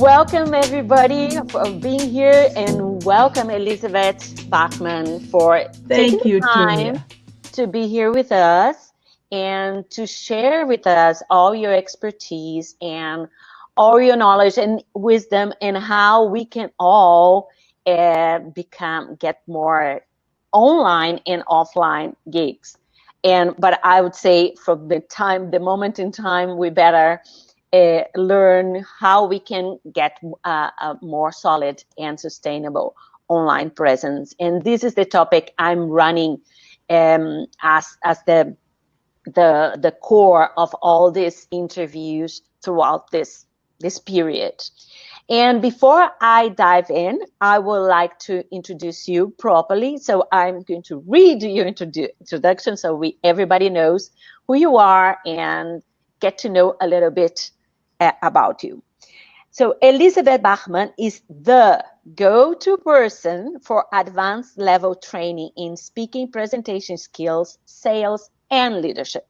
Welcome everybody for being here, and welcome Elizabeth Bachman for taking Thank the you, time Tulia. to be here with us and to share with us all your expertise and all your knowledge and wisdom, and how we can all get more online and offline gigs. But I would say from the moment in time, we better learn how we can get a more solid and sustainable online presence. And this is the topic I'm running as the core of all these interviews throughout this period. And before I dive in, I would like to introduce you properly. So I'm going to read your introduction so everybody knows who you are and get to know a little bit about you. So Elizabeth Bachman is the go-to person for advanced level training in speaking, presentation skills, sales, and leadership.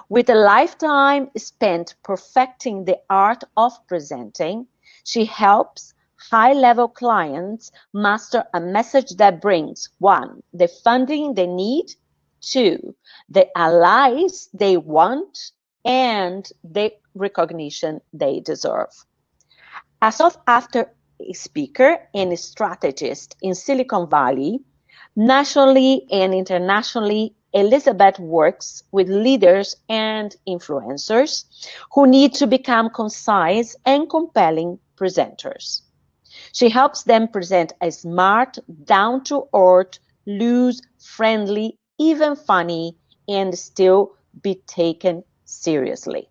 With a lifetime spent perfecting the art of presenting, she helps high-level clients master a message that brings, 1, the funding they need, 2, the allies they want, and the recognition they deserve. As of after a speaker and a strategist in Silicon Valley, nationally and internationally, Elizabeth works with leaders and influencers who need to become concise and compelling presenters. She helps them present a smart, down-to-earth, loose, friendly, even funny, and still be taken seriously.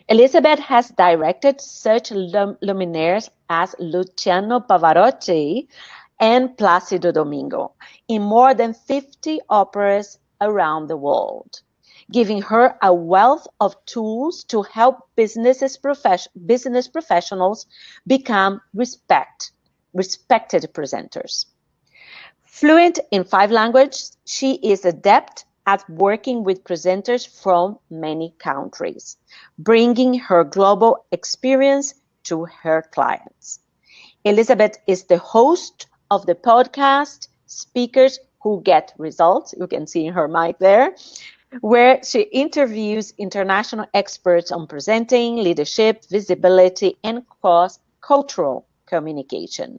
Elizabeth has directed such luminaries as Luciano Pavarotti and Placido Domingo in more than 50 operas around the world, giving her a wealth of tools to help business professionals become respected presenters. Fluent in 5 languages, she is adept at working with presenters from many countries, bringing her global experience to her clients. Elizabeth is the host of the podcast Speakers Who Get Results. You can see her mic there, where she interviews international experts on presenting, leadership, visibility, and cross-cultural communication.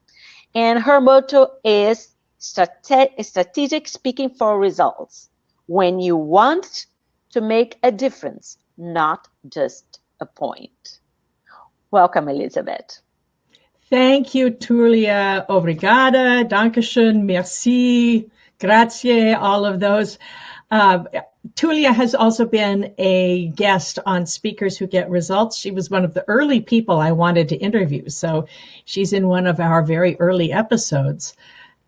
And her motto is strategic speaking for results, when you want to make a difference, not just a point. Welcome, Elizabeth. Thank you, Tulia. Obrigada, Dankeschön, merci, grazie, all of those. Tulia has also been a guest on Speakers Who Get Results. She was one of the early people I wanted to interview, so she's in one of our very early episodes.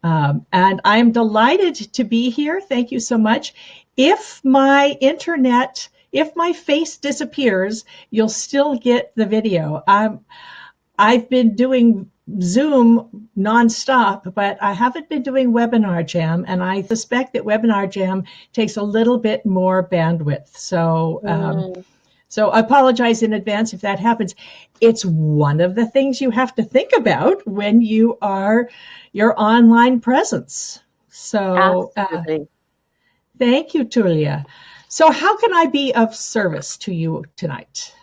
And I'm delighted to be here. Thank you so much. If my face disappears, you'll still get the video. I've been doing Zoom nonstop, but I haven't been doing Webinar Jam, and I suspect that Webinar Jam takes a little bit more bandwidth. So I apologize in advance if that happens. It's one of the things you have to think about when you are your online presence. So thank you, Tulia. So how can I be of service to you tonight?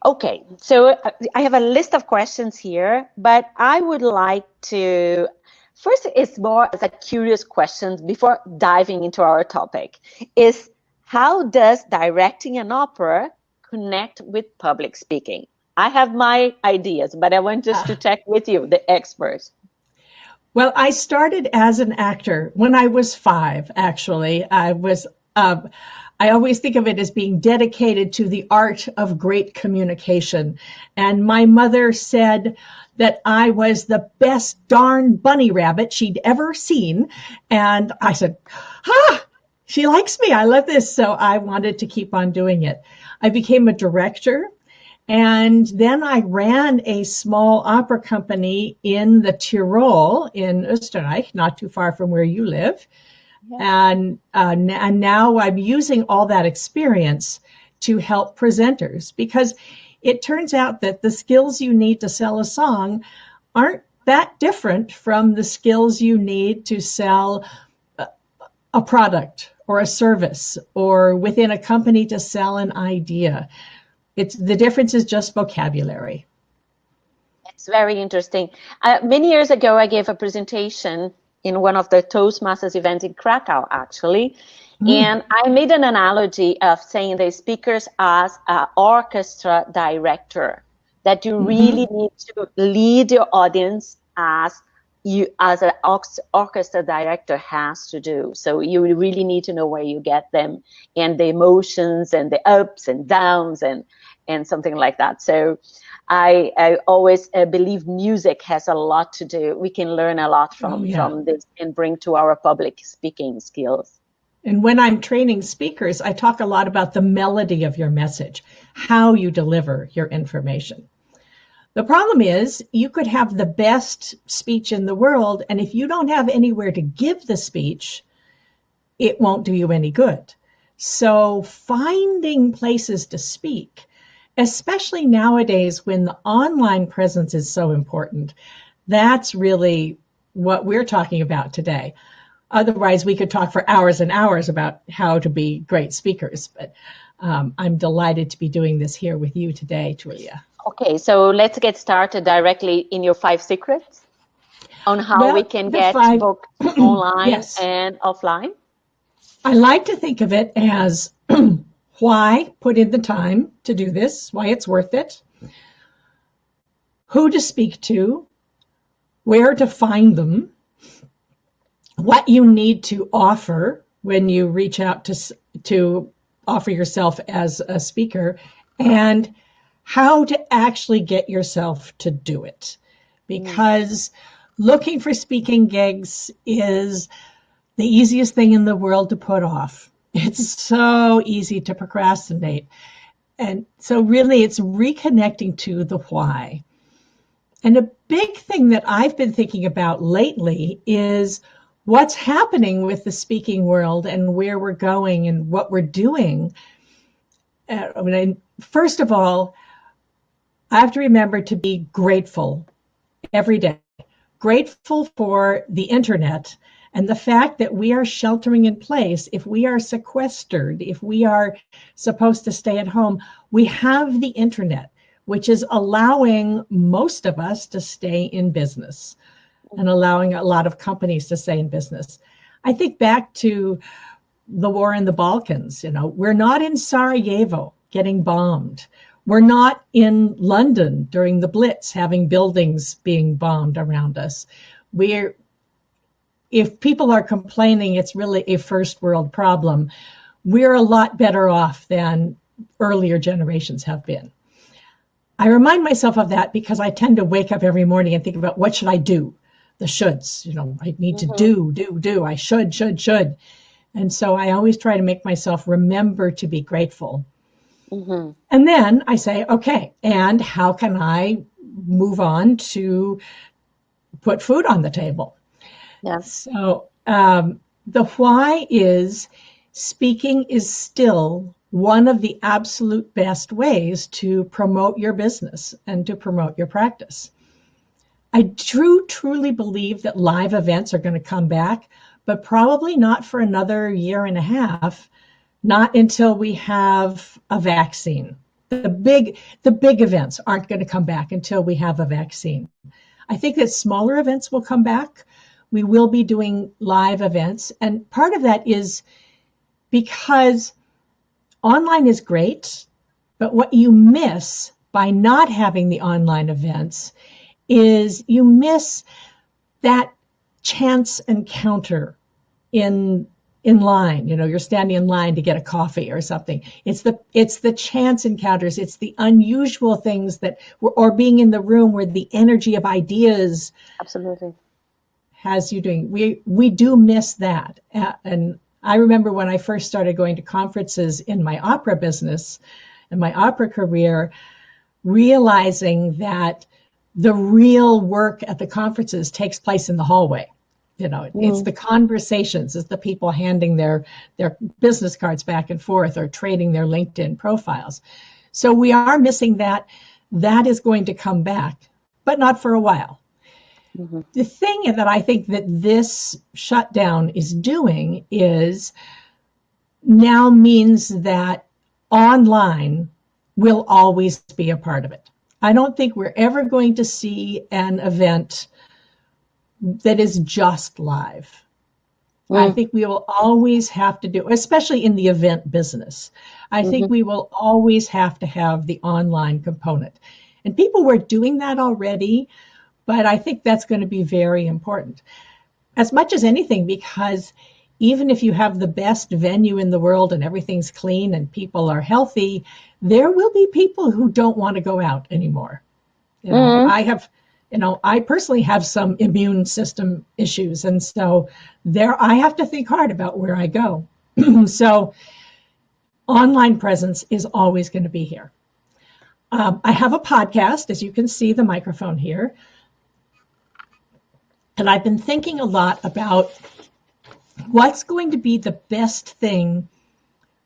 Okay, so I have a list of questions here, but I would like to, first it's more as a curious question before diving into our topic, is how does directing an opera connect with public speaking? I have my ideas, but I want just to check with you, the experts. Well, I started as an actor when I was 5, actually. I always think of it as being dedicated to the art of great communication. And my mother said that I was the best darn bunny rabbit she'd ever seen. And I said, she likes me. I love this. So I wanted to keep on doing it. I became a director. And then I ran a small opera company in the Tyrol in Österreich, not too far from where you live. Yeah. And now I'm using all that experience to help presenters, because it turns out that the skills you need to sell a song aren't that different from the skills you need to sell a product or a service, or within a company to sell an idea. The difference is just vocabulary. It's very interesting. Many years ago, I gave a presentation in one of the Toastmasters events in Krakow, actually. And I made an analogy of saying the speakers as an orchestra director, that you really need to lead your audience as an orchestra director has to do. So you really need to know where you get them, and the emotions and the ups and downs and something like that. So I always believe music has a lot to do. We can learn a lot from this and bring to our public speaking skills. And when I'm training speakers, I talk a lot about the melody of your message, how you deliver your information. The problem is you could have the best speech in the world, and if you don't have anywhere to give the speech, it won't do you any good. So finding places to speak, especially nowadays when the online presence is so important, that's really what we're talking about today. Otherwise, we could talk for hours and hours about how to be great speakers, but I'm delighted to be doing this here with you today, Tulia. Okay, so let's get started directly in your 5 secrets on how we can get booked online and offline. I like to think of it as why put in the time to do this, why it's worth it, who to speak to, where to find them, what you need to offer when you reach out to offer yourself as a speaker, and how to actually get yourself to do it. Because looking for speaking gigs is the easiest thing in the world to put off. It's so easy to procrastinate. And so really it's reconnecting to the why. And a big thing that I've been thinking about lately is what's happening with the speaking world and where we're going and what we're doing. First of all, I have to remember to be grateful every day. Grateful for the internet and the fact that we are sheltering in place. If we are sequestered, if we are supposed to stay at home, we have the internet, which is allowing most of us to stay in business and allowing a lot of companies to stay in business. I think back to the war in the Balkans. We're not in Sarajevo getting bombed. We're not in London during the Blitz having buildings being bombed around us. If people are complaining it's really a first world problem, we're a lot better off than earlier generations have been. I remind myself of that because I tend to wake up every morning and think about what should I do? The shoulds, I need to do, I should. And so I always try to make myself remember to be grateful. And then I say, okay, and how can I move on to put food on the table? So the why is speaking is still one of the absolute best ways to promote your business and to promote your practice. I truly believe that live events are going to come back, but probably not for another year and a half. Not until we have a vaccine. The big events aren't going to come back until we have a vaccine. I think that smaller events will come back. We will be doing live events. And part of that is because online is great, but what you miss by not having the online events is you miss that chance encounter in line. You're standing in line to get a coffee or something. It's the chance encounters. It's the unusual things or being in the room where the energy of ideas absolutely has you doing. We do miss that. And I remember when I first started going to conferences in my opera business and my opera career, realizing that the real work at the conferences takes place in the hallway. It's the conversations, it's the people handing their business cards back and forth or trading their LinkedIn profiles. So we are missing that. That is going to come back, but not for a while. Mm-hmm. The thing that I think that this shutdown is doing is now means that online will always be a part of it. I don't think we're ever going to see an event that is just live. I think we will always have to do, especially in the event business, I think we will always have to have the online component. And people were doing that already, but I think that's going to be very important. As much as anything, because even if you have the best venue in the world and everything's clean and people are healthy, there will be people who don't want to go out anymore. I personally have some immune system issues, and so I have to think hard about where I go. So online presence is always going to be here. I have a podcast, as you can see the microphone here, and I've been thinking a lot about what's going to be the best thing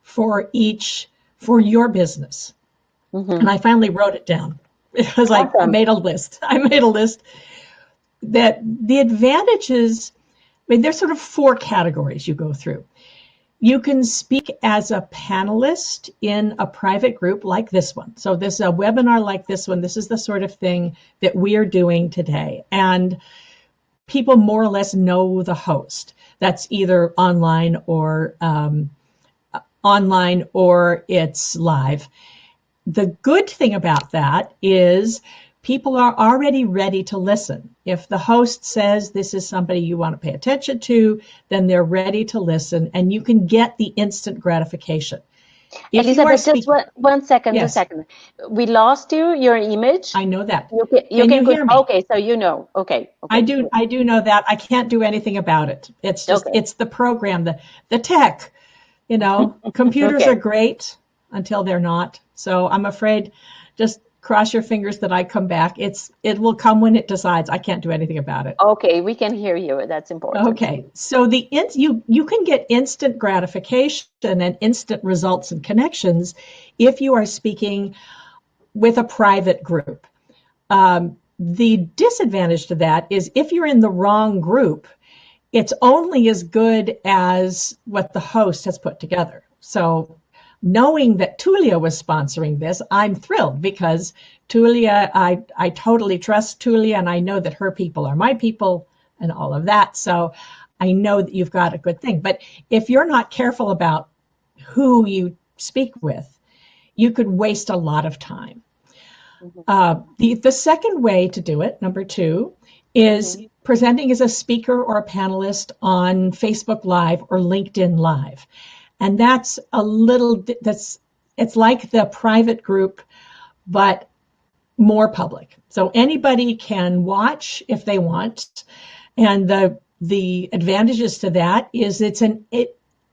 for your business. And I finally wrote it down because I made a list. That the advantages, there's sort of 4 categories you go through. You can speak as a panelist in a private group like this one. So this is a webinar like this one. This is the sort of thing that we're doing today. And people more or less know the host. That's either online or it's live. The good thing about that is people are already ready to listen. If the host says this is somebody you want to pay attention to, then they're ready to listen, and you can get the instant gratification. If Elizabeth, just one second, yes. A second. We lost your image. I know that. You can hear me? Okay, so you know. Okay. I do know that. I can't do anything about it. It's just, It's the program, the tech, computers are great until they're not. So I'm afraid, just cross your fingers that I come back. It will come when it decides. I can't do anything about it. Okay, we can hear you. That's important. Okay, so you can get instant gratification and instant results and connections if you are speaking with a private group. The disadvantage to that is if you're in the wrong group, it's only as good as what the host has put together. So knowing that Tulia was sponsoring this, I'm thrilled because Tulia, I totally trust Tulia, and I know that her people are my people and all of that. So I know that you've got a good thing. But if you're not careful about who you speak with, you could waste a lot of time. The second way to do it, number 2, is presenting as a speaker or a panelist on Facebook Live or LinkedIn Live. And that's it's like the private group, but more public. So anybody can watch if they want. And the advantages to that is it's an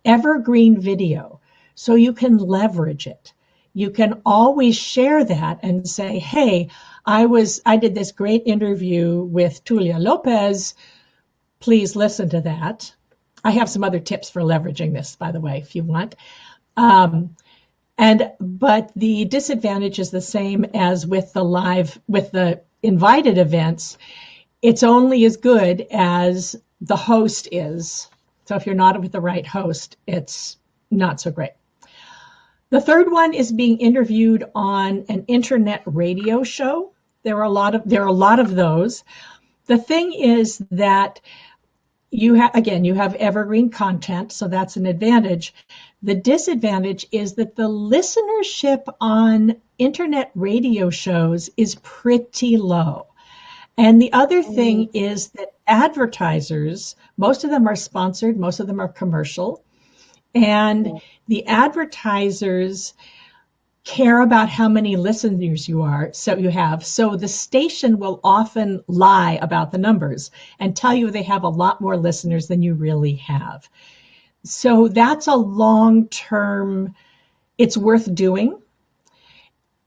evergreen video. So you can leverage it. You can always share that and say, hey, I did this great interview with Tulia Lopes. Please listen to that. I have some other tips for leveraging this, by the way, if you want. But the disadvantage is the same as with the invited events. It's only as good as the host is. So if you're not with the right host, it's not so great. The third one is being interviewed on an internet radio show. There are a lot of those. The thing is that you have evergreen content, so that's an advantage. The disadvantage is that the listenership on internet radio shows is pretty low. And the other thing is that advertisers, most of them are sponsored, most of them are commercial, and the advertisers care about how many listeners you have. So the station will often lie about the numbers and tell you they have a lot more listeners than you really have. So that's a long-term, it's worth doing,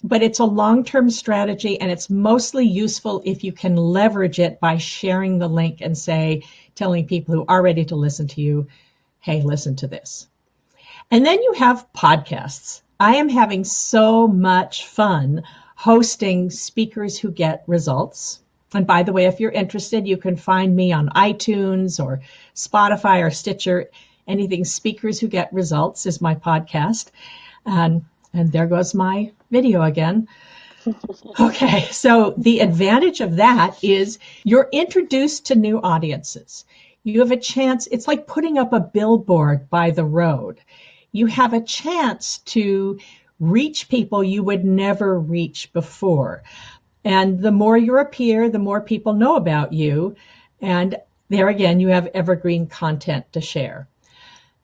but it's a long-term strategy, and it's mostly useful if you can leverage it by sharing the link and telling people who are ready to listen to you, hey, listen to this. And then you have podcasts. I am having so much fun hosting Speakers Who Get Results. And by the way, if you're interested, you can find me on iTunes or Spotify or Stitcher. Anything Speakers Who Get Results is my podcast. And there goes my video again. Okay, so the advantage of that is you're introduced to new audiences. You have a chance, it's like putting up a billboard by the road. You have a chance to reach people you would never reach before. And the more you appear, the more people know about you. And there again, you have evergreen content to share.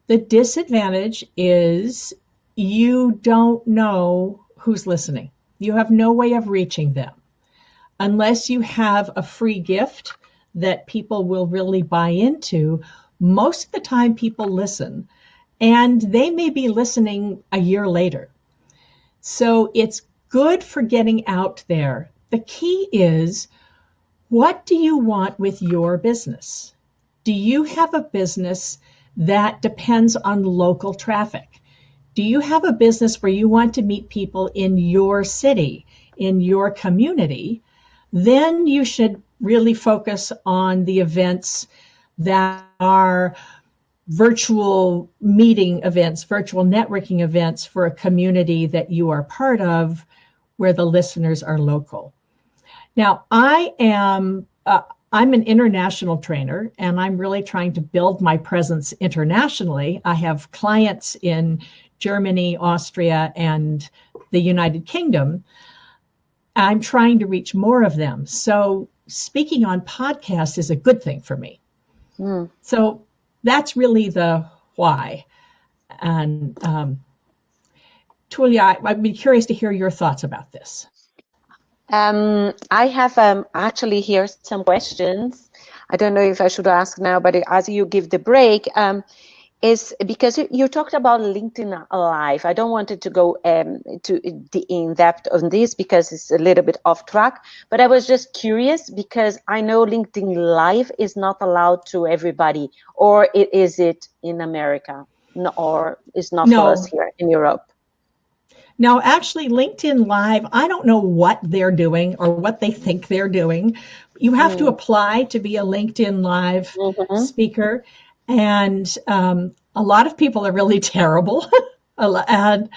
The disadvantage is you don't know who's listening. You have no way of reaching them unless you have a free gift that people will really buy into. Most of the time people listen, and they may be listening a year later. So it's good for getting out there. The key is, what do you want with your business? Do you have a business that depends on local traffic? Do you have a business where you want to meet people in your city, in your community? Then you should really focus on the events that are virtual meeting events, virtual networking events for a community that you are part of, where the listeners are local. Now, I'm an international trainer, and I'm really trying to build my presence internationally. I have clients in Germany, Austria, and the United Kingdom. I'm trying to reach more of them. So speaking on podcasts is a good thing for me. So that's really the why. And Tulia, I'd be curious to hear your thoughts about this. I have actually here some questions. I don't know if I should ask now, but as you give the break, is because you talked about LinkedIn Live. I don't want it to go to in depth on this because it's a little bit off track, but I was just curious because I know LinkedIn Live is not allowed to everybody, or is it in America? No, or it's not for us here in Europe? No, actually, LinkedIn Live, I don't know what they're doing or what they think they're doing. You have to apply to be a LinkedIn Live speaker. And a lot of people are really terrible. and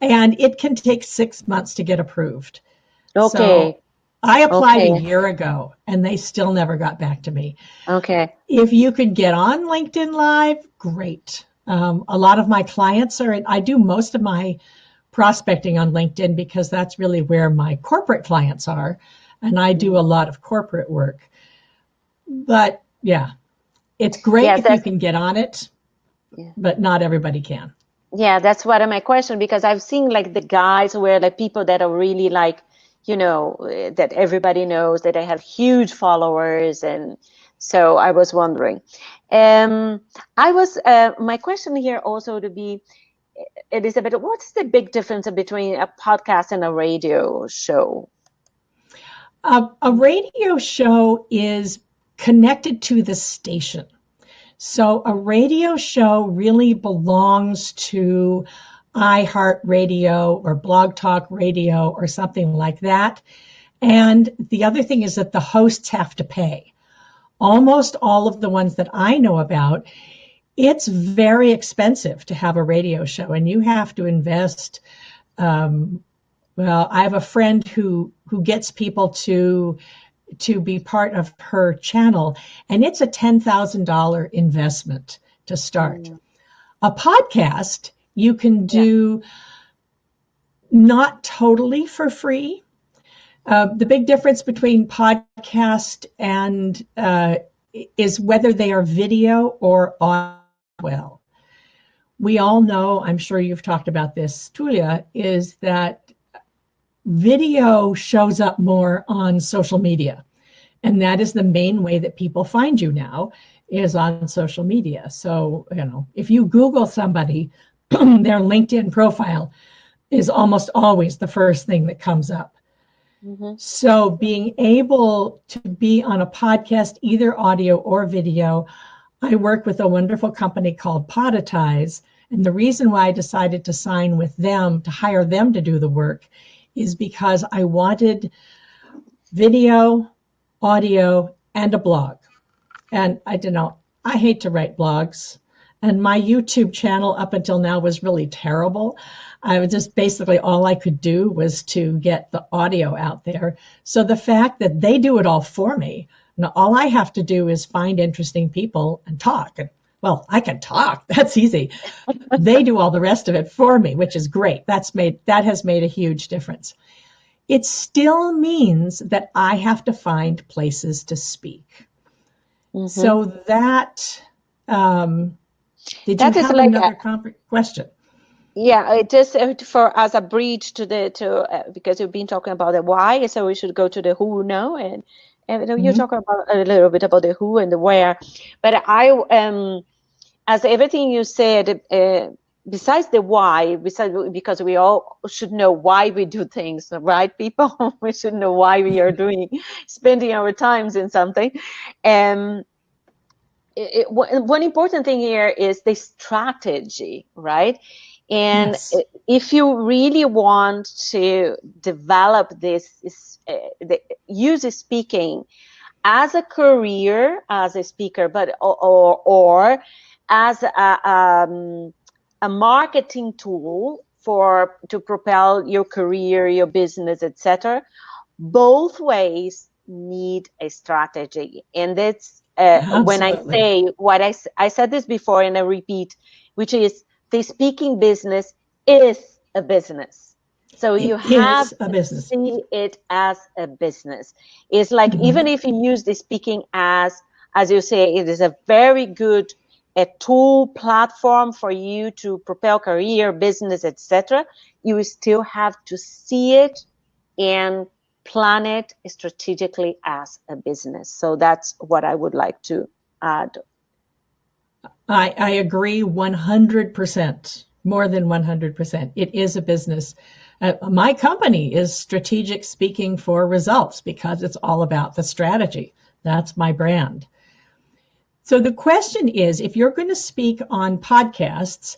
it can take 6 months to get approved. Okay. So I applied a year ago, and they still never got back to me. Okay. If you could get on LinkedIn Live, great. A lot of my clients I do most of my prospecting on LinkedIn because that's really where my corporate clients are. And I do a lot of corporate work. But yeah, it's great if you can get on it, but not everybody can. Yeah, that's one of my questions, because I've seen like the guys where like people that are really like, you know, that everybody knows, that they have huge followers. And so I was wondering, my question here also to be, Elizabeth, what's the big difference between a podcast and a radio show? A radio show is connected to the station. So a radio show really belongs to iHeartRadio or Blog Talk Radio or something like that. And the other thing is that the hosts have to pay. Almost all of the ones that I know about, it's very expensive to have a radio show, and you have to invest. Well, I have a friend who gets people to be part of her channel, and it's a $10,000 investment to start. A podcast you can do not totally for free. The big difference between podcast and is whether they are video or audio. Well, we all know, I'm sure you've talked about this, Tulia, is that video shows up more on social media. And that is the main way that people find you now, is on social media. So, you know, if you Google somebody, their LinkedIn profile is almost always the first thing that comes up. So being able to be on a podcast, either audio or video, I work with a wonderful company called Podetize, And the reason why I decided to sign with them, to hire them to do the work, is because I wanted video, audio, and a blog. And I don't know, I hate to write blogs. And my YouTube channel up until now was really terrible. I was just basically all I could do was to get the audio out there. So the fact that they do it all for me, now all I have to do is find interesting people and talk. And well, I can talk. That's easy. They do all the rest of it for me, which is great. That has made a huge difference. It still means that I have to find places to speak. Mm-hmm. So that, did That you is have like another question? Yeah, it just for as a bridge to because you've been talking about the why, so we should go to the who now, and you're talking about a little bit about the who and the where, but I as everything you said, besides the why, because we all should know why we do things, right, people? We should know why we are spending our times in something. One important thing here is the strategy, right? And Yes. if you really want to develop use speaking as a career, as a speaker, but or as a marketing tool to propel your career, your business, etc. Both ways need a strategy, and that's when I Absolutely. say what I said this before, and I repeat, which is the speaking business is a business. So you It have is a to business. see it as a business. It's like even if you use the speaking as you say, it is a very good a tool platform for you to propel career, business, etc. You still have to see it and plan it strategically as a business. So that's what I would like to add. I agree 100%, more than 100%. It is a business. My company is Strategic Speaking for Results because it's all about the strategy. That's my brand. So the question is, if you're going to speak on podcasts,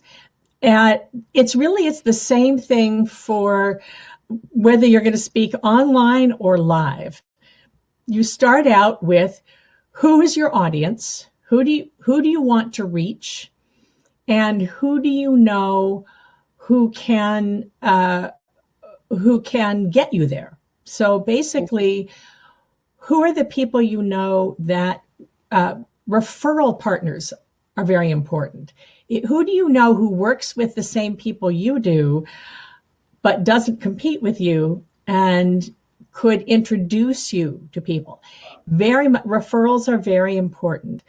it's the same thing for whether you're going to speak online or live. You start out with who is your audience? Who do you want to reach? And who do you know who can get you there? So basically, who are the people you know that referral partners are very important. Who do you know who works with the same people you do, but doesn't compete with you and could introduce you to people? Referrals are very important.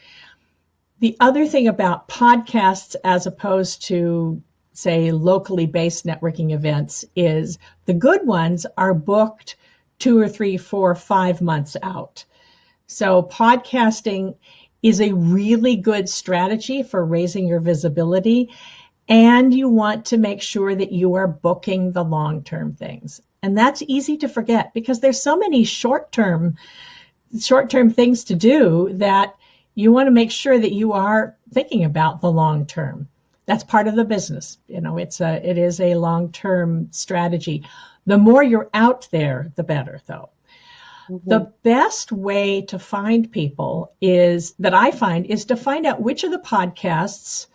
The other thing about podcasts as opposed to, say, locally based networking events is the good ones are booked 2 or 3, 4, 5 months out. So podcasting is a really good strategy for raising your visibility, and you want to make sure that you are booking the long-term things. And that's easy to forget because there's so many short-term things to do that you want to make sure that you are thinking about the long term. That's part of the business. It is a long-term strategy. The more you're out there, the better, though. Mm-hmm. The best way to find people is to find out which of the podcasts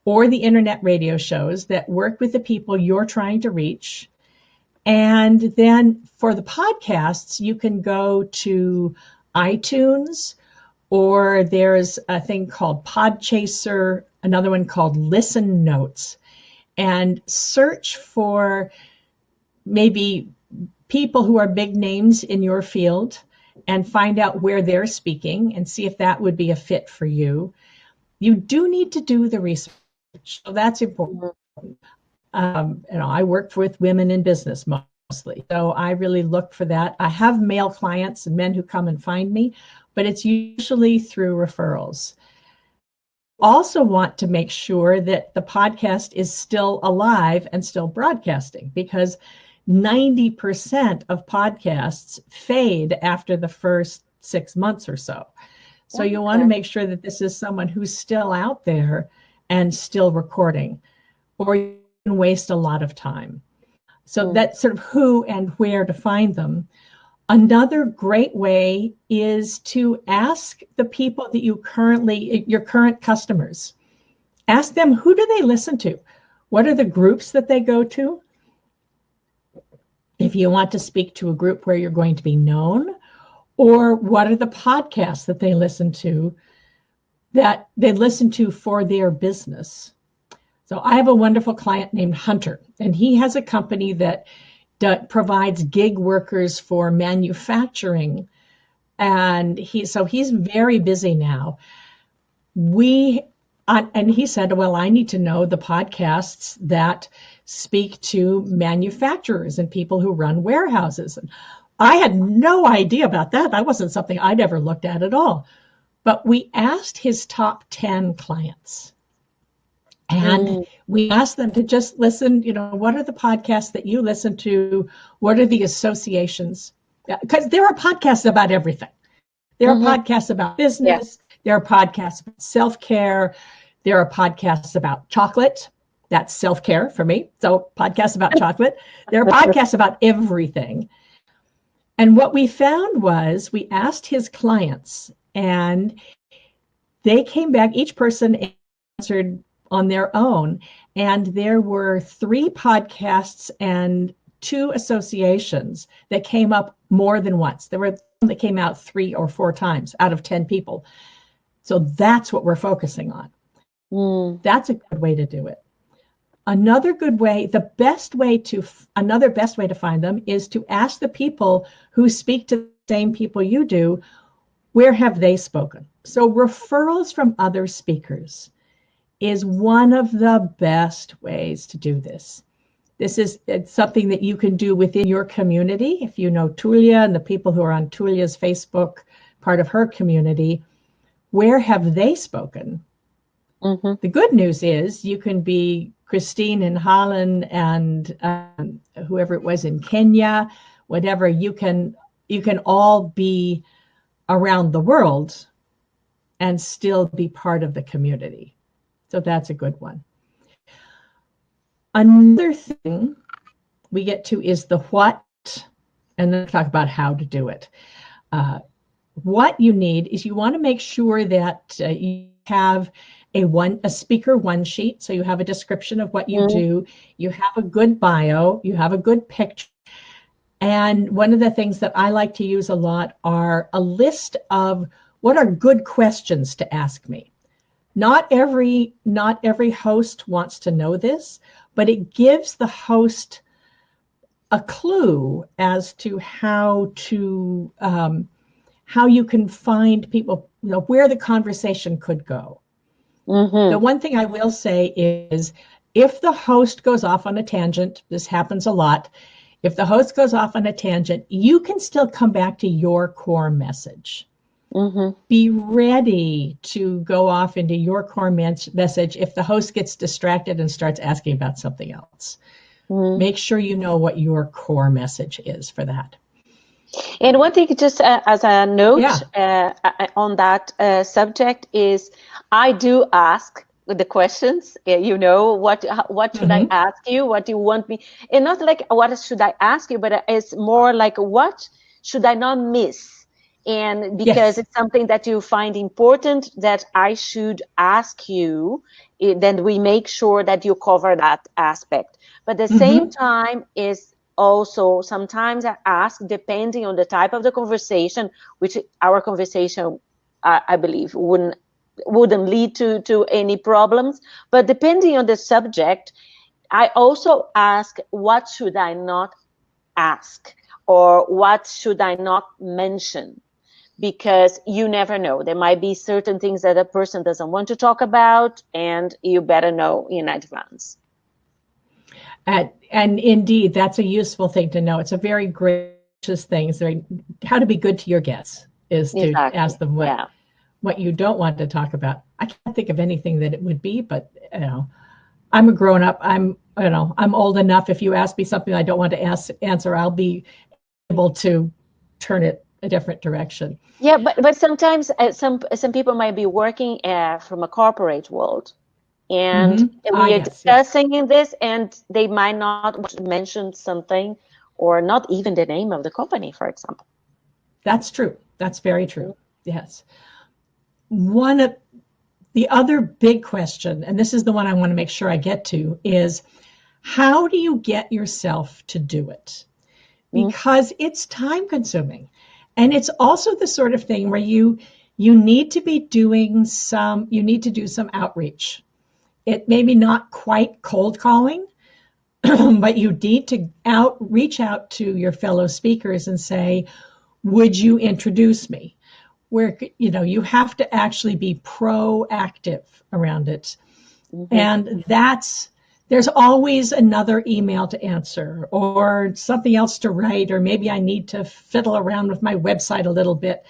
or the internet radio shows that work with the people you're trying to reach. And then for the podcasts, you can go to iTunes, or there's a thing called Podchaser, another one called Listen Notes, and search for maybe people who are big names in your field and find out where they're speaking and see if that would be a fit for you. You do need to do the research, so that's important. I work with women in business mostly, so I really look for that. I have male clients and men who come and find me, but it's usually through referrals. Also want to make sure that the podcast is still alive and still broadcasting, because 90% of podcasts fade after the first 6 months or so. So you want to make sure that this is someone who's still out there and still recording. or you can waste a lot of time. So that's sort of who and where to find them. Another great way is to ask the people that your current customers, ask them, who do they listen to? What are the groups that they go to? If you want to speak to a group where you're going to be known, or what are the podcasts that they listen to for their business? So I have a wonderful client named Hunter, and he has a company that provides gig workers for manufacturing. And he's very busy now. And he said, well, I need to know the podcasts that speak to manufacturers and people who run warehouses. And I had no idea about that. That wasn't something I'd ever looked at all. But we asked his top 10 clients. And we asked them to just listen, what are the podcasts that you listen to? What are the associations? Because there are podcasts about everything. There are podcasts about business. Yeah. There are podcasts about self-care. There are podcasts about chocolate. That's self-care for me. So podcasts about chocolate. There are podcasts about everything. And what we found was we asked his clients, and they came back, each person answered on their own. And there were 3 podcasts and 2 associations that came up more than once. There were some that came out 3 or 4 times out of 10 people. So that's what we're focusing on. That's a good way to do it. Another best way to find them is to ask the people who speak to the same people you do, where have they spoken? So referrals from other speakers is one of the best ways to do this. It's something that you can do within your community. If you know Tulia and the people who are on Tulia's Facebook, part of her community, where have they spoken? The good news is you can be Christine in Holland and whoever it was in Kenya, whatever, you can all be around the world and still be part of the community. So that's a good one. Another thing we get to is the what, and then talk about how to do it. What you need is you want to make sure that you have a speaker one sheet. So you have a description of what you do. You have a good bio. You have a good picture. And one of the things that I like to use a lot are a list of what are good questions to ask me. Not every host wants to know this, but it gives the host a clue as to how you can find people, where the conversation could go. The one thing I will say is, if the host goes off on a tangent, this happens a lot. If the host goes off on a tangent, you can still come back to your core message. Be ready to go off into your core message if the host gets distracted and starts asking about something else. Make sure you know what your core message is for that. And one thing, just as a note on that subject, is I do ask the questions. What should I ask you? What do you want me? And not like what should I ask you, but it's more like what should I not miss? And because it's something that you find important that I should ask you, then we make sure that you cover that aspect. But at the same time is also sometimes I ask, depending on the type of the conversation, which our conversation, I believe, wouldn't lead to any problems. But depending on the subject, I also ask, what should I not ask? Or what should I not mention? Because you never know. There might be certain things that a person doesn't want to talk about, and you better know in advance. And indeed, that's a useful thing to know. It's a very gracious thing. So how to be good to your guests is to ask them what you don't want to talk about. I can't think of anything that it would be, but I'm a grown up. I'm old enough. If you ask me something I don't want to answer, I'll be able to turn it a different direction. Yeah, but sometimes some people might be working from a corporate world. and we are Yes, yes. discussing in this, and they might not mention something or not even the name of the company, for example. That's true. That's very true. Yes. One of the other big question, and this is the one I want to make sure I get to, is how do you get yourself to do it? Because it's time consuming. And it's also the sort of thing where you need to be doing some, you need to do some outreach. It maybe not quite cold calling, but you need to reach out to your fellow speakers and say, would you introduce me? Where, you have to actually be proactive around it. And there's always another email to answer or something else to write, or maybe I need to fiddle around with my website a little bit.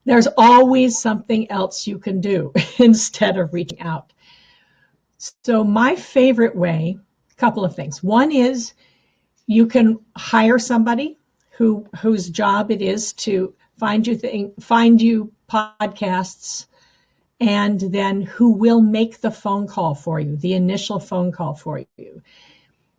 There's always something else you can do instead of reaching out. So my favorite way, a couple of things. One is you can hire somebody whose job it is to find you podcasts, and then who will make the phone call for you, the initial phone call for you.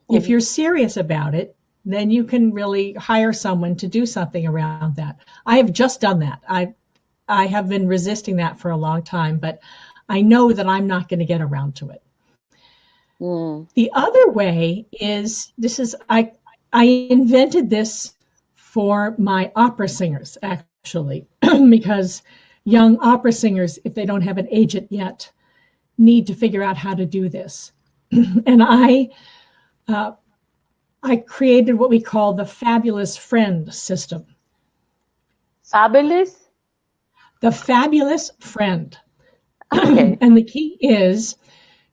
If you're serious about it, then you can really hire someone to do something around that. I have just done that. I have been resisting that for a long time, but I know that I'm not going to get around to it. The other way is I invented this for my opera singers, actually, because young opera singers, if they don't have an agent yet, need to figure out how to do this. And I created what we call the Fabulous Friend system. Fabulous? The Fabulous Friend. Okay. And the key is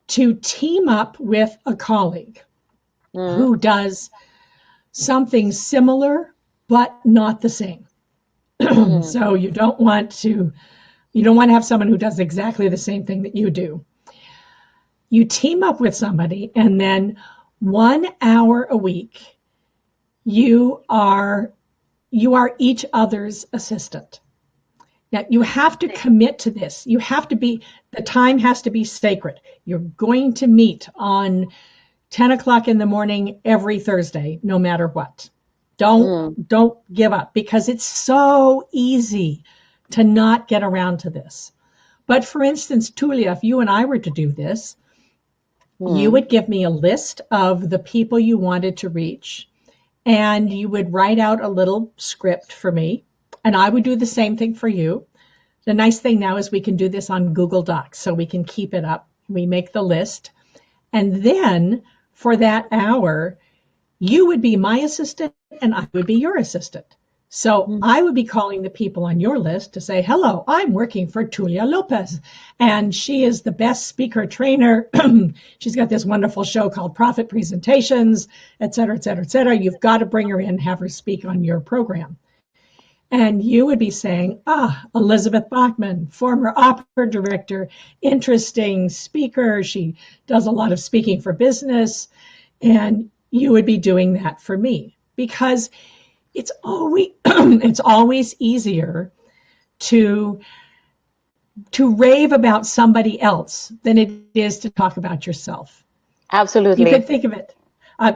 to team up with a colleague who does something similar but not the same. So you don't want to have someone who does exactly the same thing that you do. You team up with somebody, and then 1 hour a week you are each other's assistant. Now you have to commit to this. The time has to be sacred. You're going to meet on 10 o'clock in the morning every Thursday, no matter what. Don't give up, because it's so easy to not get around to this. But for instance, Tulia, if you and I were to do this, you would give me a list of the people you wanted to reach, and you would write out a little script for me, and I would do the same thing for you. The nice thing now is we can do this on Google Docs, so we can keep it up. We make the list, and then for that hour, you would be my assistant and I would be your assistant. So I would be calling the people on your list to say, hello, I'm working for Tulia Lopes, and she is the best speaker trainer. She's got this wonderful show called Profit Presentations, et cetera, et cetera, et cetera. You've got to bring her in, have her speak on your program. And you would be saying, Elizabeth Bachman, former opera director, interesting speaker. She does a lot of speaking for business. And you would be doing that for me, because it's always easier to rave about somebody else than it is to talk about yourself. Absolutely. You could think of it.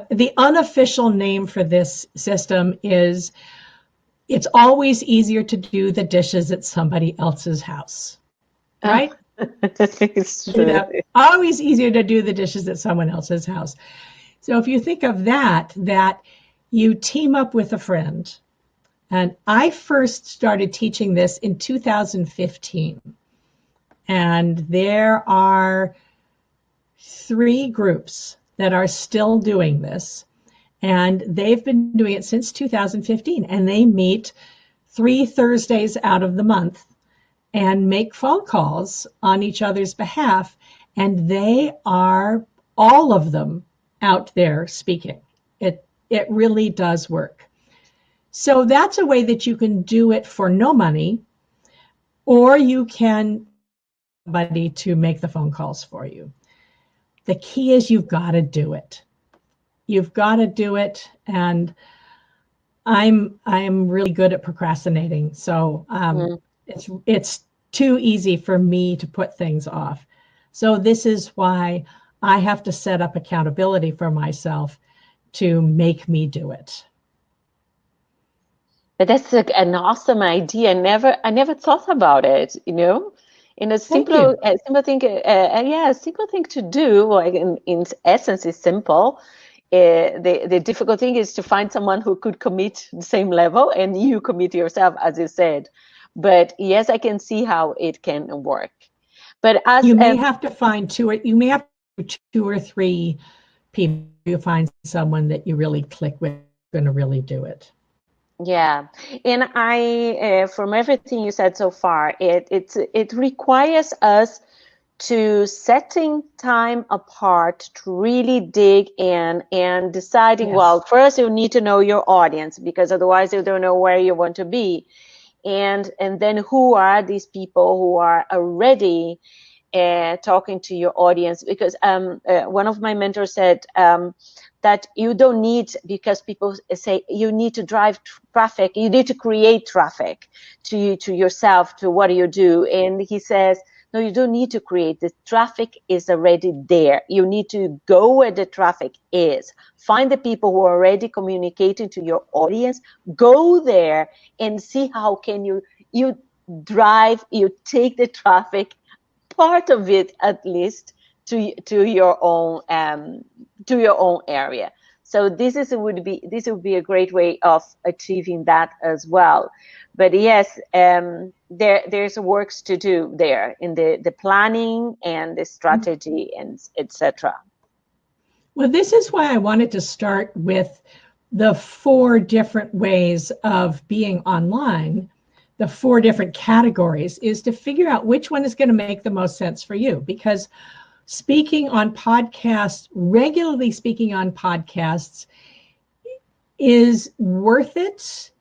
The unofficial name for this system is, it's always easier to do the dishes at somebody else's house, right? It's true. Always easier to do the dishes at someone else's house. So if you think of that you team up with a friend. And I first started teaching this in 2015. And there are 3 groups that are still doing this. And they've been doing it since 2015. And they meet 3 Thursdays out of the month and make phone calls on each other's behalf. And they are, all of them, out there speaking. It really does work. So that's a way that you can do it for no money, or you can somebody to make the phone calls for you. The key is you've got to do it. You've got to do it, and I'm really good at procrastinating. So it's too easy for me to put things off. So this is why I have to set up accountability for myself to make me do it. But that's an awesome idea. I never thought about it, you know. In Thank you. simple thing, yeah, a simple thing to do. Like in essence, is simple. The difficult thing is to find someone who could commit the same level, and you commit yourself, as you said. But yes, I can see how it can work. But as you may have to find you may have to do 2 or 3 people. You find someone that you really click with, going to really do it. yeah, and from everything you said so far, it requires us to setting time apart to really dig in and deciding, Yes. well, first you need to know your audience, because otherwise you don't know where you want to be. And then who are these people who are already talking to your audience? Because one of my mentors said that you don't need, because people say you need to drive traffic, you need to create traffic to yourself, to what you do. And he says, no, you don't need to create. The traffic is already there. You need to go where the traffic is. Find the people who are already communicating to your audience. Go there and see how can you drive, you take the traffic, part of it at least, to your own area. So this would be a great way of achieving that as well. But yes, there's works to do there in the planning and the strategy and etc. Well, this is why I wanted to start with the 4 different ways of being online, the 4 different categories, is to figure out which one is going to make the most sense for you. Because speaking on podcasts, regularly speaking on podcasts, is worth it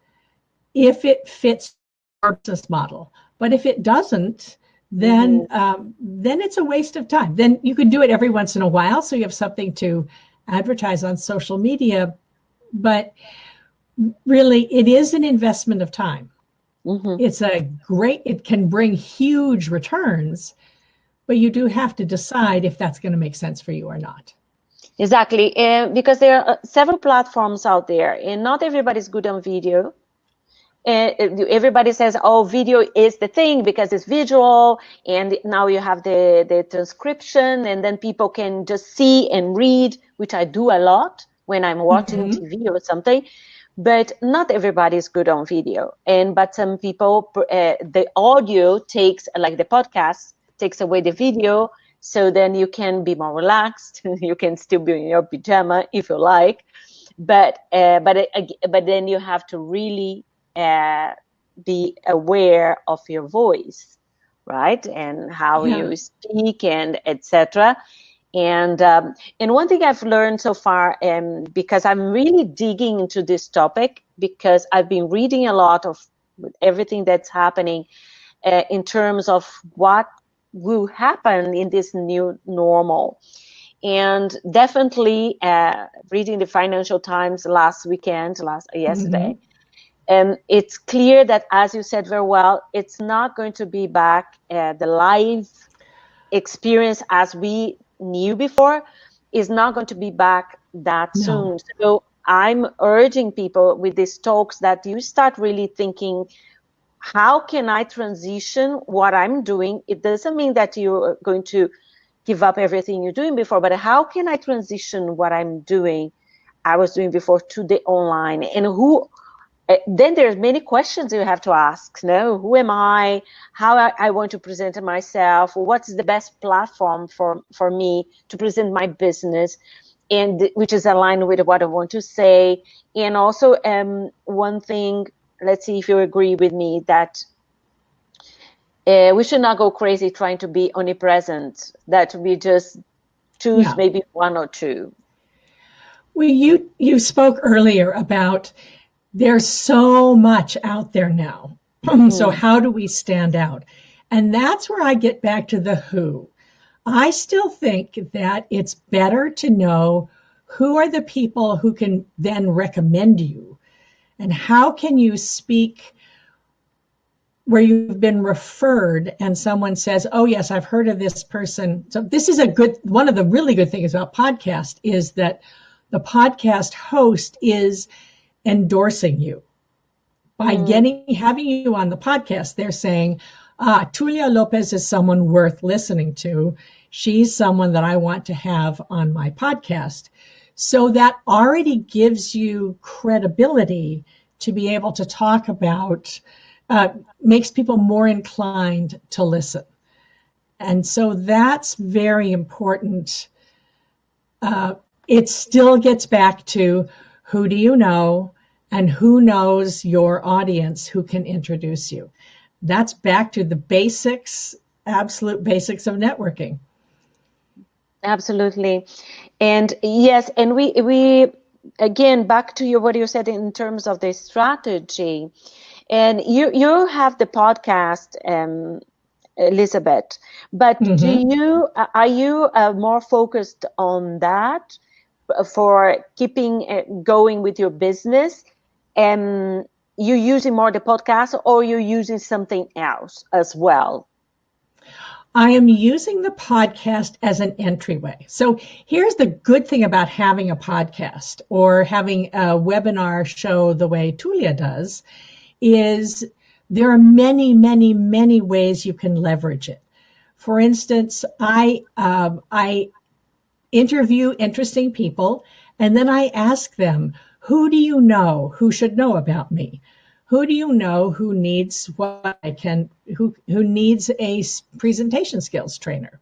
if it fits our business model. But if it doesn't, then it's a waste of time. Then you could do it every once in a while, so you have something to advertise on social media. But really, it is an investment of time. It's it can bring huge returns, but you do have to decide if that's going to make sense for you or not. Exactly, because there are several platforms out there, and not everybody's good on video. Everybody says, oh, video is the thing because it's visual, and now you have the transcription, and then people can just see and read, which I do a lot when I'm watching TV or something. But not everybody is good on video, but some people, the audio takes, like the podcast, takes away the video, so then you can be more relaxed. You can still be in your pajama if you like, but then you have to really be aware of your voice, right, and how you speak and etc. And one thing I've learned so far, because I'm really digging into this topic, because I've been reading a lot of everything that's happening in terms of what will happen in this new normal. And definitely reading the Financial Times yesterday, it's clear that, as you said very well, it's not going to be back the live experience as we knew before is not going to be back that soon. So I'm urging people with these talks that you start really thinking, how can I transition what I'm doing? It doesn't mean that you're going to give up everything you're doing before, but how can I transition what I was doing before, to the online? And then there's many questions you have to ask. Who am I? How I want to present myself? What's the best platform for me to present my business, and which is aligned with what I want to say? And also, one thing, let's see if you agree with me, that we should not go crazy trying to be omnipresent, that we just choose maybe 1 or 2. Well, you spoke earlier about there's so much out there now. So how do we stand out? And that's where I get back to the who. I still think that it's better to know who are the people who can then recommend you, and how can you speak where you've been referred and someone says, oh yes, I've heard of this person. So this is one of the really good things about podcast is that the podcast host is endorsing you. By having you on the podcast, they're saying, Tulia Lopes is someone worth listening to. She's someone that I want to have on my podcast. So that already gives you credibility to be able to talk about, makes people more inclined to listen. And so that's very important. It still gets back to who do you know and who knows your audience who can introduce you. That's back to the basics, absolute basics of networking. Absolutely. And yes, and we again, back to what you said in terms of the strategy. And you have the podcast, Elizabeth, but are you more focused on that for keeping going with your business? You using more the podcast, or you using something else as well? I am using the podcast as an entryway. So here's the good thing about having a podcast or having a webinar show the way Tulia does is there are many, many, many ways you can leverage it. For instance, I interview interesting people, and then I ask them, who do you know who should know about me? Who do you know who needs who needs a presentation skills trainer?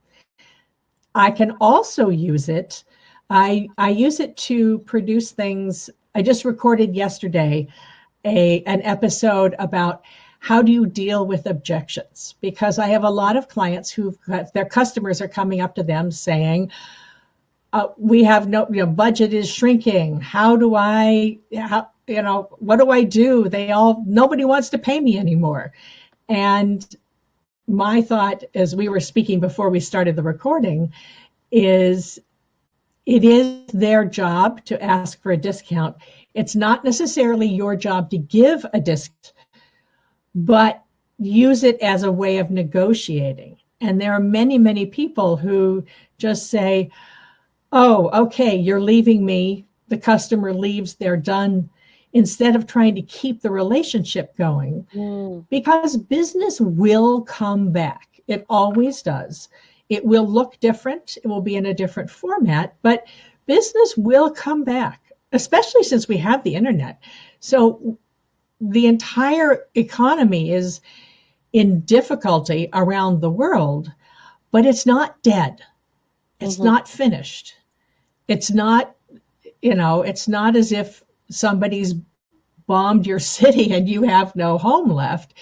I can also use it. I use it to produce things. I just recorded yesterday an episode about how do you deal with objections, because I have a lot of clients their customers are coming up to them saying, we have budget is shrinking. What do I do? Nobody wants to pay me anymore. And my thought, as we were speaking before we started the recording, is it is their job to ask for a discount. It's not necessarily your job to give a discount, but use it as a way of negotiating. And there are many, many people who just say, oh, okay, you're leaving me. The customer leaves, they're done, instead of trying to keep the relationship going. Because business will come back. It always does. It will look different. It will be in a different format, but business will come back, especially since we have the internet. So the entire economy is in difficulty around the world, but it's not dead. It's not finished. It's not, it's not as if somebody's bombed your city and you have no home left.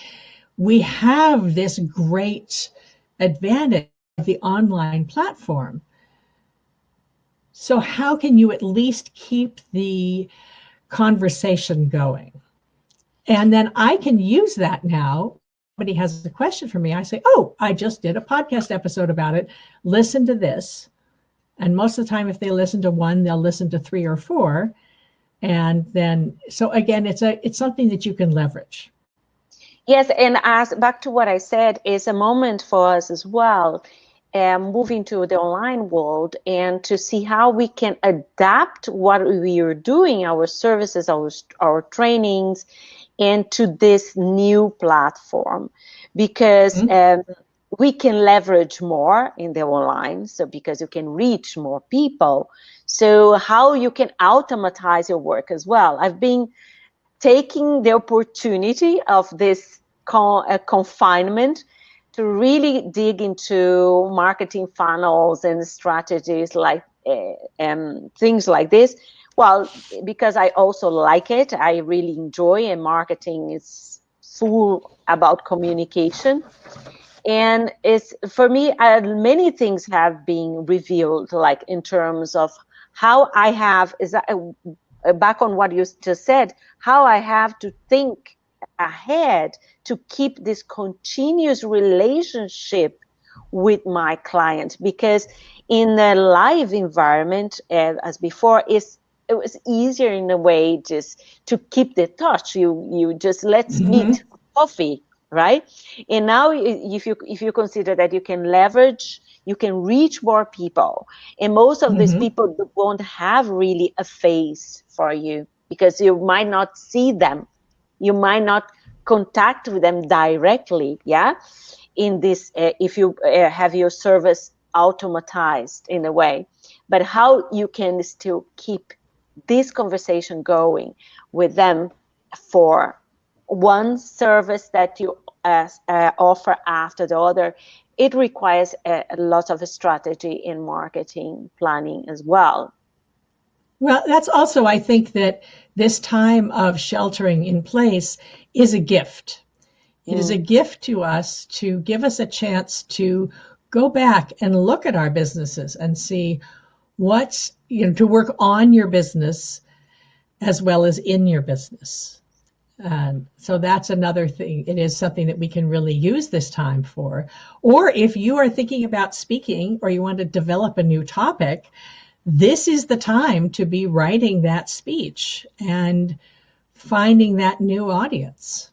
We have this great advantage of the online platform. So how can you at least keep the conversation going? And then I can use that now. Somebody has a question for me. I say, oh, I just did a podcast episode about it. Listen to this. And most of the time, if they listen to one, they'll listen to 3 or 4. And then, so again, it's something that you can leverage. Yes, and as back to what I said, it's a moment for us as well, moving to the online world and to see how we can adapt what we are doing, our services, our trainings, into this new platform, because we can leverage more in the online, so because you can reach more people. So how you can automatize your work as well. I've been taking the opportunity of this confinement to really dig into marketing funnels and strategies like things like this. Well, because I also like it, I really enjoy, and marketing is full about communication. And it's, for me, many things have been revealed, like in terms of how I have, back on what you just said, how I have to think ahead to keep this continuous relationship with my client. Because in the live environment, as before, it was easier in a way just to keep the touch. You just, let's meet coffee, right? And now if you consider that you can leverage, you can reach more people, and most of these people won't have really a face for you because you might not see them, you might not contact with them directly, yeah, in this if you have your service automatized in a way. But how you can still keep this conversation going with them for one service that you offer after the other, it requires a lot of strategy in marketing planning as well. Well, that's also, I think that this time of sheltering in place is a gift. It is a gift to us to give us a chance to go back and look at our businesses and see what's, to work on your business as well as in your business. And so that's another thing. It is something that we can really use this time for. Or if you are thinking about speaking or you want to develop a new topic, this is the time to be writing that speech and finding that new audience.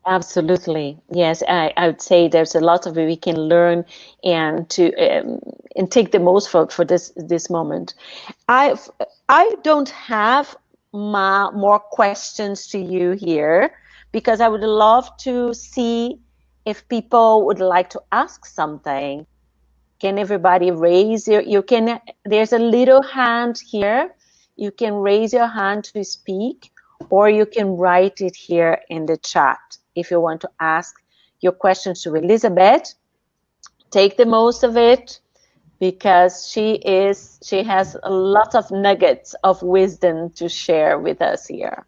Absolutely, yes. I would say there's a lot of it we can learn and to and take the most for this moment. I don't have more questions to you here because I would love to see if people would like to ask something. Can everybody raise you can, there's a little hand here. You can raise your hand to speak, or you can write it here in the chat if you want to ask your questions to Elizabeth. Take the most of it because she has a lot of nuggets of wisdom to share with us here.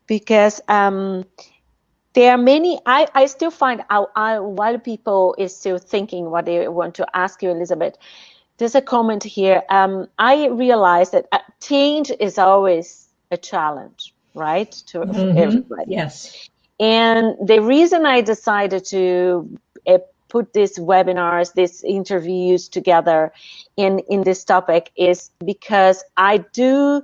Because there are many, I still find out while people is still thinking what they want to ask you, Elizabeth, there's a comment here. I realize that change is always a challenge, right? To everybody. Yes. And the reason I decided to put these webinars, these interviews together in this topic is because I do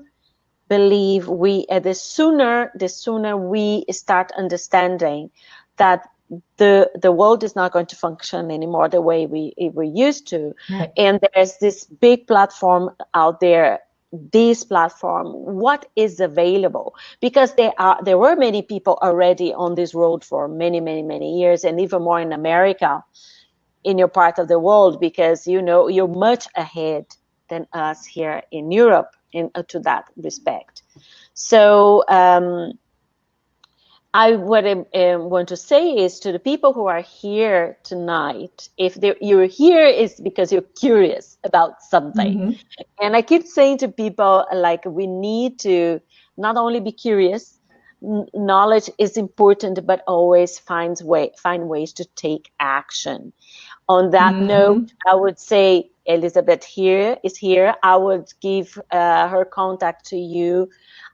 believe the sooner we start understanding that the world is not going to function anymore the way we used to. Right. And there's this big platform out there, this platform, what is available, because there were many people already on this road for many years, and even more in America, in your part of the world, because you're much ahead than us here in Europe to that respect. So I what I want to say is to the people who are here tonight, if you're here is because you're curious about something. And I keep saying to people, like, we need to not only be curious, knowledge is important, but always find ways to take action. On that note, I would say Elizabeth is here. I would give her contact to you.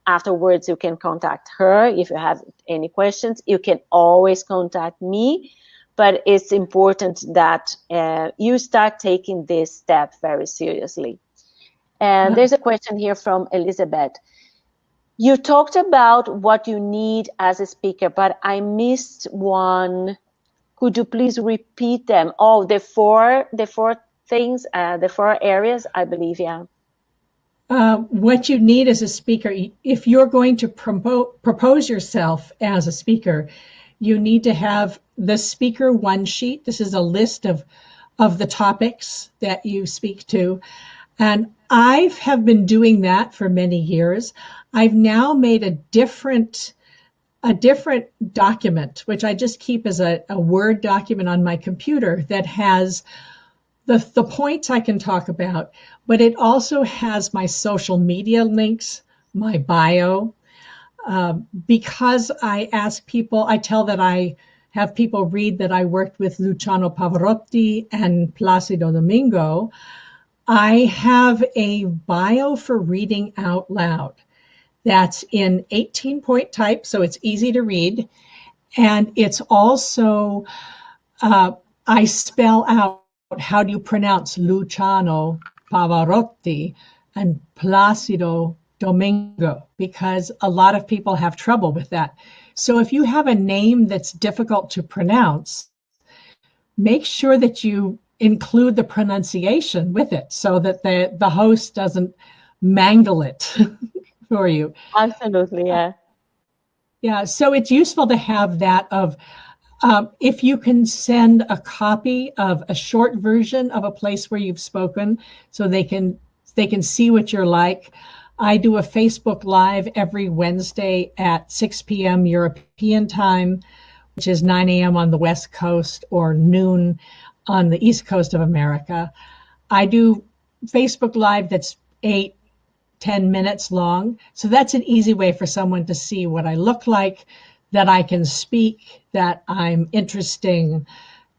Afterwards, you can contact her if you have any questions. You can always contact me, but it's important that you start taking this step very seriously. And there's a question here from Elizabeth. You talked about what you need as a speaker, but I missed one. Could you please repeat them? Oh, the four things, the 4 areas, I believe, yeah. What you need as a speaker, if you're going to propose yourself as a speaker, you need to have the speaker one sheet. This is a list of the topics that you speak to. And I have been doing that for many years. I've now made a different document, which I just keep as a Word document on my computer that has the points I can talk about, but it also has my social media links, my bio, because I ask people, I tell that I have people read that I worked with Luciano Pavarotti and Placido Domingo. I have a bio for reading out loud. That's in 18-point type, so it's easy to read. And it's also, I spell out how do you pronounce Luciano Pavarotti and Placido Domingo, because a lot of people have trouble with that. So if you have a name that's difficult to pronounce, make sure that you include the pronunciation with it so that the host doesn't mangle it for you. Absolutely, yeah. Yeah, so it's useful to have that of if you can send a copy of a short version of a place where you've spoken, so they can see what you're like. I do a Facebook Live every Wednesday at 6 p.m. European time, which is 9 a.m. on the West Coast or noon on the East Coast of America. I do Facebook Live that's 8-10 minutes long. So that's an easy way for someone to see what I look like, that I can speak, that I'm interesting.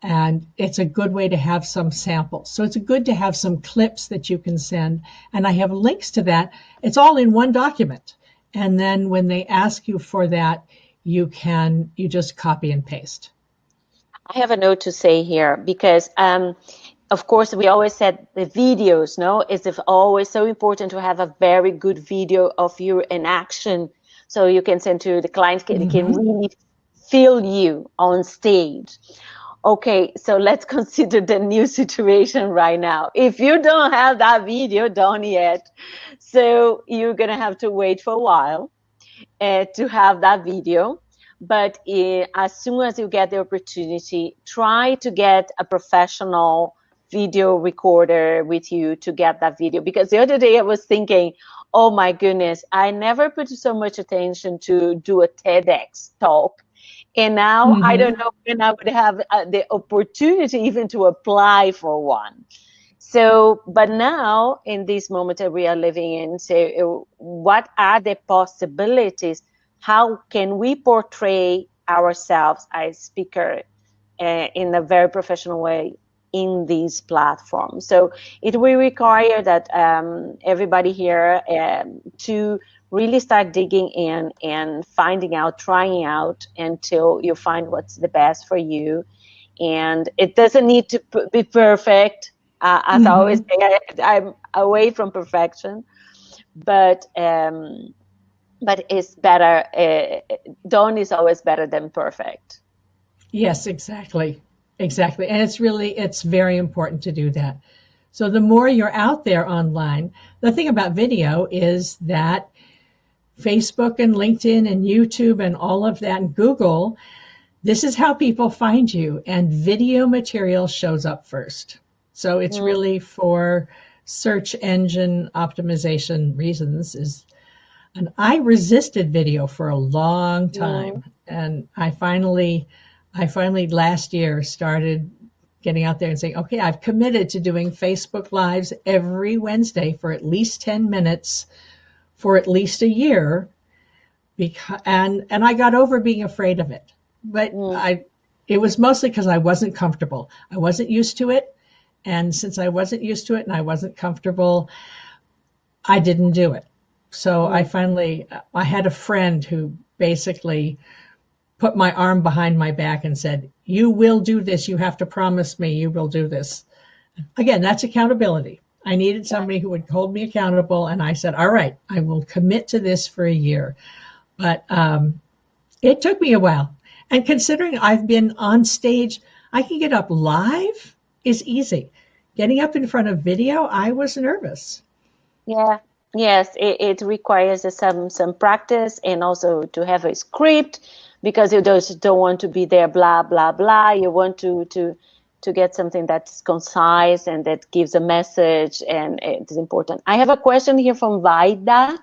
And it's a good way to have some samples. So it's good to have some clips that you can send. And I have links to that. It's all in one document. And then when they ask you for that, you just copy and paste. I have a note to say here because, of course, we always said the videos, no, it's always so important to have a very good video of you in action, so you can send to the client, they can really feel you on stage. Okay, so let's consider the new situation right now. If you don't have that video done yet, so you're gonna have to wait for a while to have that video. But as soon as you get the opportunity, try to get a professional video recorder with you to get that video. Because the other day I was thinking, oh my goodness, I never put so much attention to do a TEDx talk. And now I don't know when I would have the opportunity even to apply for one. So, but now in this moment that we are living in, so what are the possibilities? How can we portray ourselves as speaker in a very professional way in these platforms? So it will require that everybody here to really start digging in and finding out, trying out until you find what's the best for you. And it doesn't need to be perfect. As I always say, I'm away from perfection, but it's better. Done is always better than perfect. Yes, exactly. Exactly. And it's very important to do that. So the more you're out there online, the thing about video is that Facebook and LinkedIn and YouTube and all of that and Google, this is how people find you, and video material shows up first. So it's really for search engine optimization reasons. And I resisted video for a long time. And I finally last year started getting out there and saying, okay, I've committed to doing Facebook Lives every Wednesday for at least 10 minutes for at least a year. And I got over being afraid of it. But it was mostly because I wasn't comfortable. I wasn't used to it. And since I wasn't used to it and I wasn't comfortable, I didn't do it. So I had a friend who basically put my arm behind my back and said, you will do this. You have to promise me you will do this. Again, that's accountability. I needed somebody who would hold me accountable. And I said, all right, I will commit to this for a year. But it took me a while. And considering I've been on stage, I can get up live is easy. Getting up in front of video, I was nervous. Yeah. Yes, it requires some practice, and also to have a script, because you just don't want to be there blah blah blah. You want to get something that's concise and that gives a message, and it's important. I have a question here from Vaida.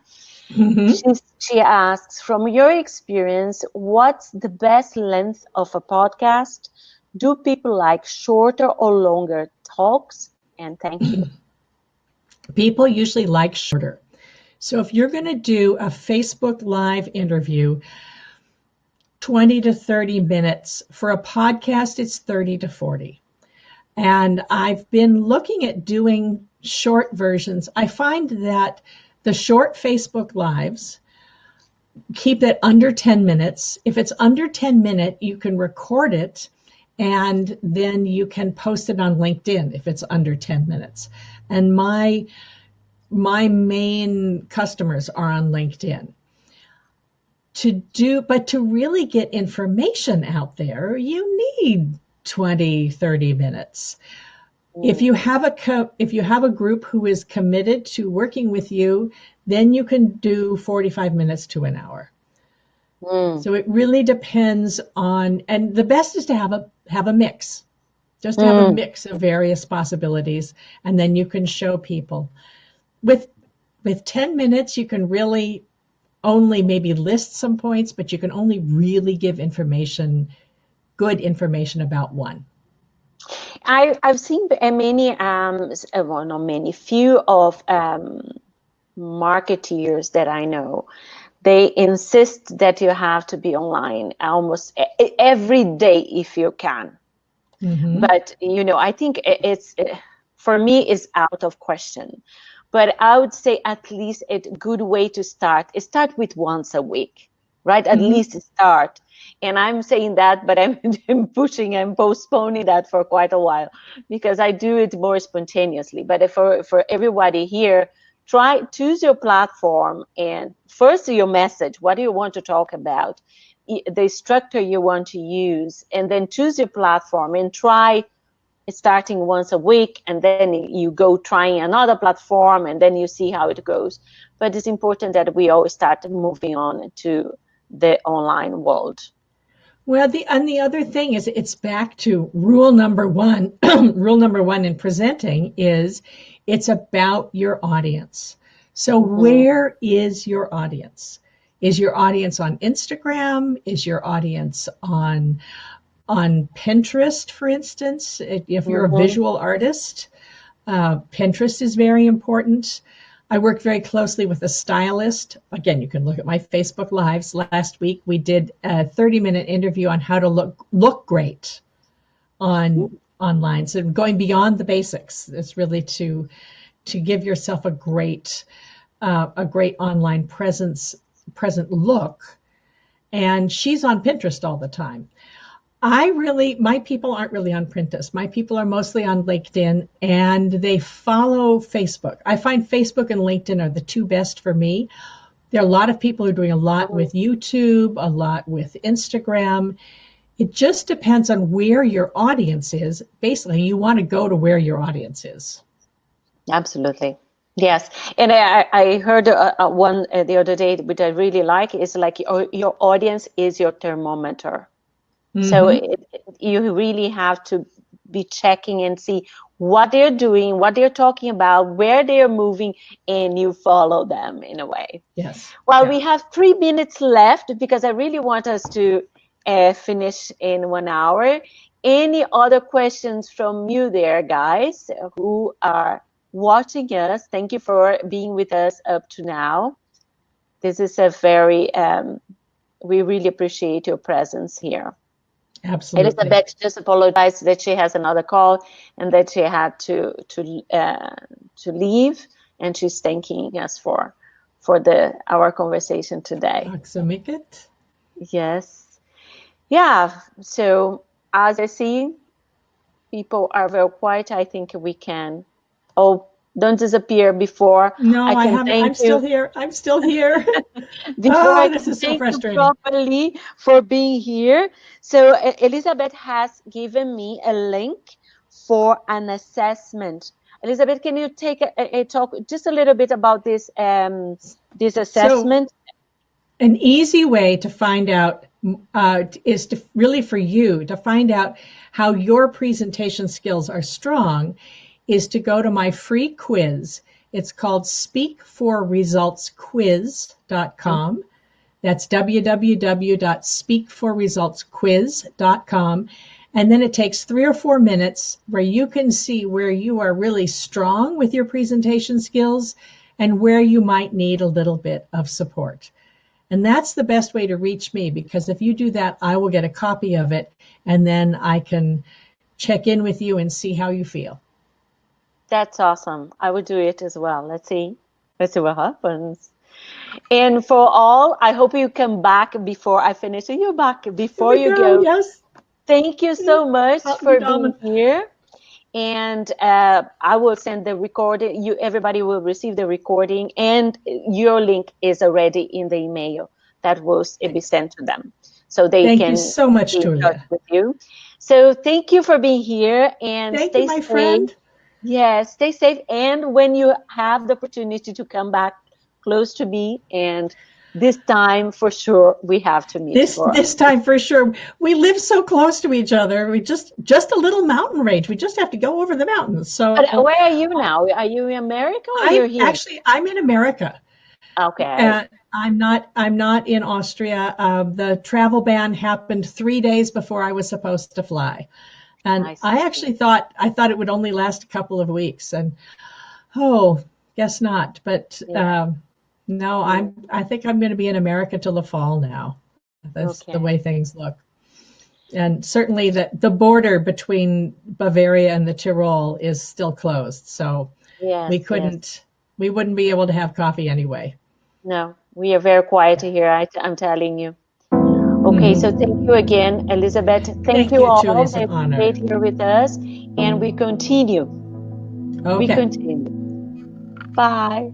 She asks, from your experience, what's the best length of a podcast? Do people like shorter or longer talks? And thank you. People usually like shorter. So if you're going to do a Facebook Live interview, 20 to 30 minutes. For a podcast, it's 30 to 40. And I've been looking at doing short versions. I find that the short Facebook Lives keep it under 10 minutes. If it's under 10 minutes, you can record it and then you can post it on LinkedIn if it's under 10 minutes. And my main customers are on LinkedIn. but to really get information out there, you need 20, 30 minutes. If you have a group who is committed to working with you, then you can do 45 minutes to an hour. So it really depends on, and the best is to have a mix, just to have a mix of various possibilities, and then you can show people. With 10 minutes, you can really only maybe list some points, but you can only really give good information about one. I've seen many, well, not many, few of marketeers that I know. They insist that you have to be online almost every day if you can. But I think it's, for me, is out of question. But I would say at least a good way to start is start with once a week, right? At least start. And I'm saying that, but I'm pushing and postponing that for quite a while because I do it more spontaneously. But for everybody here, choose your platform and first your message. What do you want to talk about? The structure you want to use, and then choose your platform and try starting once a week, and then you go trying another platform, and then you see how it goes. But it's important that we always start moving on to the online world. Well, the other thing is, it's back to rule number one. Rule number one in presenting is it's about your audience. So where is your audience? Is your audience on Instagram? Is your audience on Pinterest, for instance? If you're a visual artist, Pinterest is very important. I work very closely with a stylist. Again, you can look at my Facebook Lives. Last week, we did a 30-minute interview on how to look great online. So going beyond the basics, it's really to give yourself a great online present look. And she's on Pinterest all the time. My people aren't really on Pinterest. My people are mostly on LinkedIn, and they follow Facebook. I find Facebook and LinkedIn are the two best for me. There are a lot of people who are doing a lot with YouTube, a lot with Instagram. It just depends on where your audience is. Basically, you want to go to where your audience is. Absolutely. Yes. And I heard one the other day, which I really like, is like your audience is your thermometer. So you really have to be checking and see what they're doing, what they're talking about, where they're moving, and you follow them in a way. Yes. Well, we have 3 minutes left because I really want us to finish in 1 hour. Any other questions from you there, guys, who are watching us? Thank you for being with us up to now. This is a very, we really appreciate your presence here. Absolutely. Elizabeth just apologized that she has another call and that she had to leave, and she's thanking us for our conversation today. Tack så mycket. Yes. Yeah. So as I see, people are very quiet. I think we can. Oh, don't disappear before. No, I haven't. I'm still here. I'm still here. Before this is so frustrating. Properly for being here. So Elizabeth has given me a link for an assessment. Elizabeth, can you take a talk just a little bit about this this assessment? So, an easy way to find out is to really for you to find out how your presentation skills are strong is to go to my free quiz. It's called speakforresultsquiz.com. That's www.speakforresultsquiz.com. And then it takes 3 or 4 minutes where you can see where you are really strong with your presentation skills and where you might need a little bit of support. And that's the best way to reach me, because if you do that, I will get a copy of it, and then I can check in with you and see how you feel. That's awesome. I would do it as well. Let's see what happens. And for all, I hope you come back before I finish. So you're back before you go. Yes. Thank you so much for being here. And I will send the recording. Everybody will receive the recording, and your link is already in the email that will be sent to them, so they Thank can you so much, be in touch Tulia. with you. So thank you for being here, and Thank you, stay my safe. friend. Yes, stay safe. And when you have the opportunity to come back close to me, and this time for sure we have to meet for. This time for sure. We live so close to each other. We just a little mountain range. We just have to go over the mountains. But So where are you now? Are you in America or you're here? I'm in America. Okay. I'm not in Austria. The travel ban happened 3 days before I was supposed to fly, and I I see. actually thought it would only last a couple of weeks, and oh, guess not. But Yeah. no, Yeah. I think I'm going to be in America till the fall now. That's the Okay. way things look. And certainly the border between Bavaria and the Tyrol is still closed, so we Yes, yes. couldn't we wouldn't be able to have coffee anyway. No, we are very quiet here. I'm telling you. Okay, so thank Hmm. you again, Elizabeth. Thank Thank you you, Tulia. all It's an that honor. stayed here with us, and we continue. We Okay. continue. Bye.